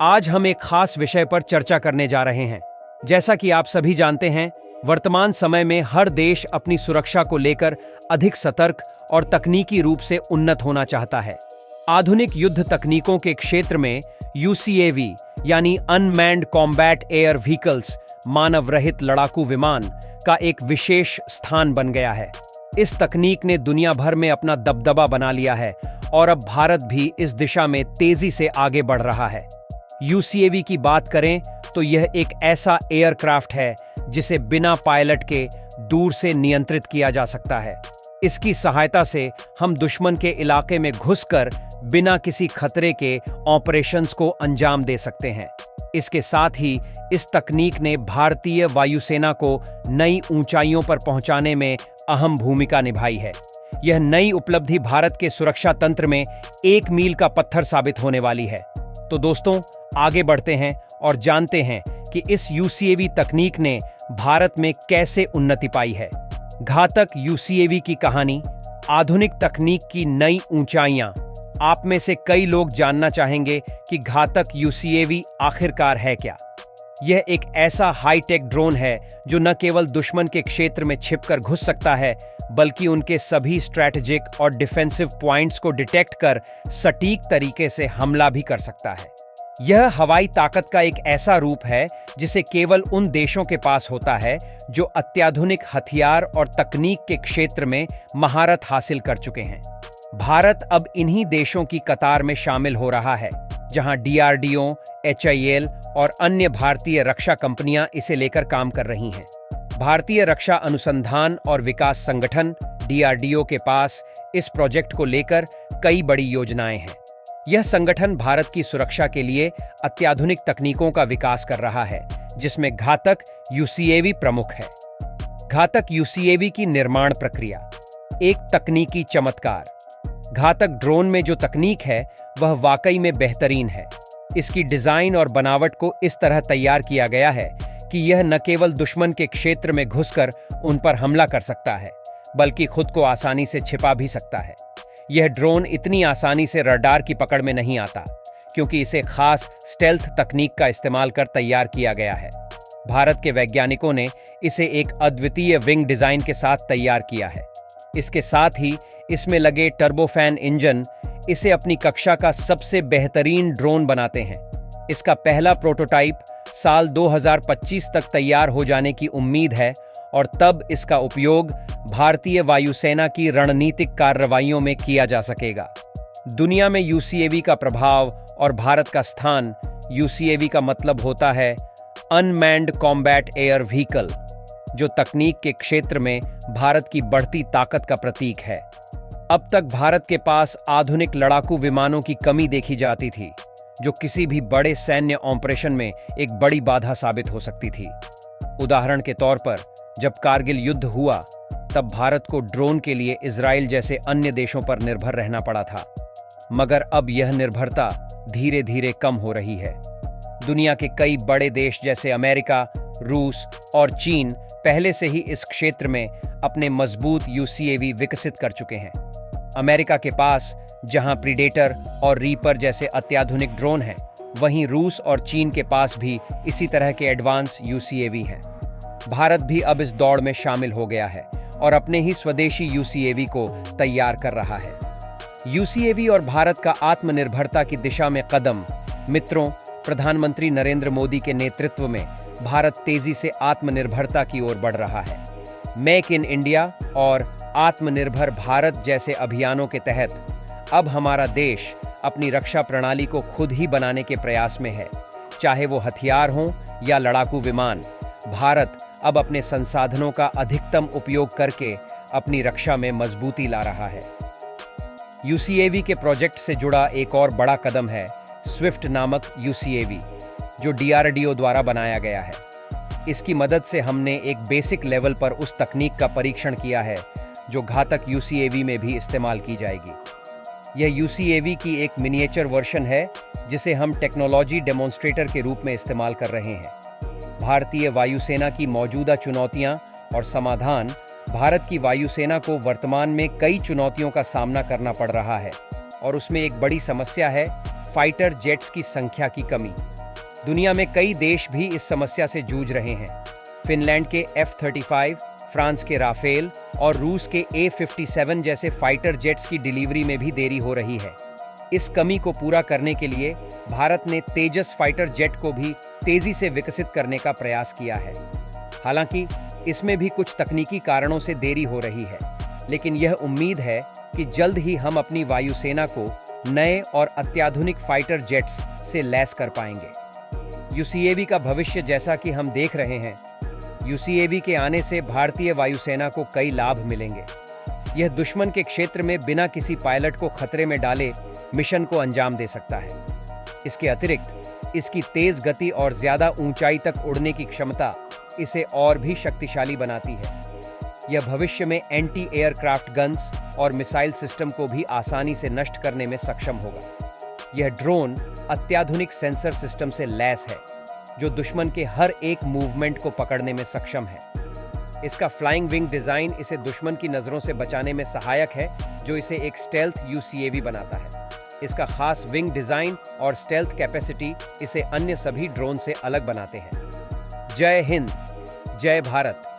आज हम एक खास विषय पर चर्चा करने जा रहे हैं। जैसा कि आप सभी जानते हैं, वर्तमान समय में हर देश अपनी सुरक्षा को लेकर अधिक सतर्क और तकनीकी रूप से उन्नत होना चाहता है। आधुनिक युद्ध तकनीकों के क्षेत्र में यूसीएवी यानी अनमैन्ड कॉम्बैट एयर व्हीकल्स, मानव रहित लड़ाकू विमान का एक विशेष स्थान बन गया है। इस तकनीक ने दुनिया भर में अपना दबदबा बना लिया है और अब भारत भी इस दिशा में तेजी से आगे बढ़ रहा है। यूसीएवी की बात करें तो यह एक ऐसा एयरक्राफ्ट है जिसे बिना पायलट के दूर से नियंत्रित किया जा सकता है। इसकी सहायता से हम दुश्मन के इलाके में घुसकर बिना किसी खतरे के ऑपरेशंस को अंजाम दे सकते हैं। इसके साथ ही इस तकनीक ने भारतीय वायुसेना को नई ऊंचाइयों पर पहुंचाने में अहम भूमिका निभाई है। यह नई उपलब्धि भारत के सुरक्षा तंत्र में एक मील का पत्थर साबित होने वाली है। तो दोस्तों, आगे बढ़ते हैं और जानते हैं कि इस यूसीएवी तकनीक ने भारत में कैसे उन्नति पाई है। घातक यूसीएवी की कहानी, आधुनिक तकनीक की नई ऊंचाइयां। आप में से कई लोग जानना चाहेंगे कि घातक यूसीएवी आखिरकार है क्या। यह एक ऐसा हाईटेक ड्रोन है जो न केवल दुश्मन के क्षेत्र में छिपकर घुस सकता है, बल्कि उनके सभी स्ट्रैटेजिक और डिफेंसिव पॉइंट्स को डिटेक्ट कर सटीक तरीके से हमला भी कर सकता है। यह हवाई ताकत का एक ऐसा रूप है जिसे केवल उन देशों के पास होता है जो अत्याधुनिक हथियार और तकनीक के क्षेत्र में महारत हासिल कर चुके हैं। भारत अब इन्हीं देशों की कतार में शामिल हो रहा है, जहां डीआरडीओ, एचआईएल और अन्य भारतीय रक्षा कंपनियां इसे लेकर काम कर रही हैं। भारतीय रक्षा अनुसंधान और विकास संगठन डीआरडीओ के पास इस प्रोजेक्ट को लेकर कई बड़ी योजनाएं हैं। यह संगठन भारत की सुरक्षा के लिए अत्याधुनिक तकनीकों का विकास कर रहा है, जिसमें घातक यूसीएवी प्रमुख है। घातक यूसीएवी की निर्माण प्रक्रिया एक तकनीकी चमत्कार। घातक ड्रोन में जो तकनीक है वह वाकई में बेहतरीन है। इसकी डिजाइन और बनावट को इस तरह तैयार किया गया है कि यह न केवल दुश्मन के क्षेत्र में घुसकर उन पर हमला कर सकता है, बल्कि खुद को आसानी से छिपा भी सकता है। यह ड्रोन इतनी आसानी से रडार की पकड़ में नहीं आता, क्योंकि इसे खास स्टेल्थ तकनीक का इस्तेमाल कर तैयार किया गया है। भारत के वैज्ञानिकों ने इसे एक अद्वितीय विंग डिजाइन के साथ तैयार किया है। इसके साथ ही इसमें लगे टर्बोफैन इंजन इसे अपनी कक्षा का सबसे बेहतरीन ड्रोन बनाते हैं। इसका पहला प्रोटोटाइप साल 2025 तक तैयार हो जाने की उम्मीद है और तब इसका उपयोग भारतीय वायुसेना की रणनीतिक कार्रवाइयों में किया जा सकेगा। दुनिया में यूसीएवी का प्रभाव और भारत का स्थान। यूसीएवी का मतलब होता है अनमैन्ड कॉम्बैट एयर व्हीकल, जो तकनीक के क्षेत्र में भारत की बढ़ती ताकत का प्रतीक है। अब तक भारत के पास आधुनिक लड़ाकू विमानों की कमी देखी जाती थी, जो किसी भी बड़े सैन्य ऑपरेशन में एक बड़ी बाधा साबित हो सकती थी। उदाहरण के तौर पर, जब कारगिल युद्ध हुआ, तब भारत को ड्रोन के लिए इजराइल जैसे अन्य देशों पर निर्भर रहना पड़ा था। मगर अब यह निर्भरता धीरे धीरे कम हो रही है। दुनिया के कई बड़े देश जैसे अमेरिका, रूस और चीन पहले से ही इस क्षेत्र में अपने मजबूत यूसीएवी विकसित कर चुके हैं। अमेरिका के पास जहां प्रीडेटर और रीपर जैसे अत्याधुनिक ड्रोन हैं, वहीं रूस और चीन के पास भी इसी तरह के एडवांस यूसीएवी हैं। भारत भी अब इस दौड़ में शामिल हो गया है और अपने ही स्वदेशी यूसीएवी को तैयार कर रहा है। यूसीएवी और भारत का आत्मनिर्भरता की दिशा में कदम। मित्रों, प्रधानमंत्री नरेंद्र मोदी के नेतृत्व में भारत तेजी से आत्मनिर्भरता की ओर बढ़ रहा है। मेक इन इंडिया और आत्मनिर्भर भारत जैसे अभियानों के तहत अब हमारा देश अपनी रक्षा प्रणाली को खुद ही बनाने के प्रयास में है। चाहे वो हथियार हों या लड़ाकू विमान, भारत अब अपने संसाधनों का अधिकतम उपयोग करके अपनी रक्षा में मजबूती ला रहा है। यूसीएवी के प्रोजेक्ट से जुड़ा एक और बड़ा कदम है स्विफ्ट नामक यूसीएवी, जो डीआरडीओ द्वारा बनाया गया है। इसकी मदद से हमने एक बेसिक लेवल पर उस तकनीक का परीक्षण किया है जो घातक यूसीएवी में भी इस्तेमाल की जाएगी। यह यूसीएवी की एक मिनिएचर वर्जन है जिसे हम टेक्नोलॉजी डेमोन्स्ट्रेटर के रूप में इस्तेमाल कर रहे हैं। भारतीय वायुसेना की मौजूदा चुनौतियां और समाधान। भारत की वायुसेना को वर्तमान में कई चुनौतियों का सामना करना पड़ रहा है और उसमें एक बड़ी समस्या है फाइटर जेट्स की संख्या की कमी। दुनिया में कई देश भी इस समस्या से जूझ रहे हैं। फिनलैंड के F-35, फ्रांस के राफेल और रूस के A-57 जैसे फाइटर जेट्स की डिलीवरी में भी देरी हो रही है। इस कमी को पूरा करने के लिए भारत ने तेजस फाइटर जेट को भी तेजी से विकसित करने का प्रयास किया है। हालांकि इसमें भी कुछ तकनीकी कारणों से देरी हो रही है, लेकिन यह उम्मीद है कि जल्द ही हम अपनी वायुसेना को नए और अत्याधुनिक फाइटर जेट्स से लैस कर पाएंगे। UCAV का भविष्य जैसा कि हम देख रहे हैं, UCAV के आने से भारतीय वायुसेना को कई लाभ मिलेंगे। यह दुश्मन के क्षेत्र में बिना किसी पायलट को खतरे में डाले मिशन को अंजाम दे सकता है। इसके अतिरिक्त इसकी तेज गति और ज्यादा ऊंचाई तक उड़ने की क्षमता इसे और भी शक्तिशाली बनाती है। यह भविष्य में एंटी एयरक्राफ्ट गन्स और मिसाइल सिस्टम को भी आसानी से नष्ट करने में सक्षम होगा। यह ड्रोन अत्याधुनिक सेंसर सिस्टम से लैस है, जो दुश्मन के हर एक मूवमेंट को पकड़ने में सक्षम है। इसका फ्लाइंग विंग डिजाइन इसे दुश्मन की नजरों से बचाने में सहायक है, जो इसे एक स्टेल्थ UCAV बनाता है। इसका खास विंग डिजाइन और स्टेल्थ कैपेसिटी इसे अन्य सभी ड्रोन से अलग बनाते हैं। जय हिंद, जय भारत।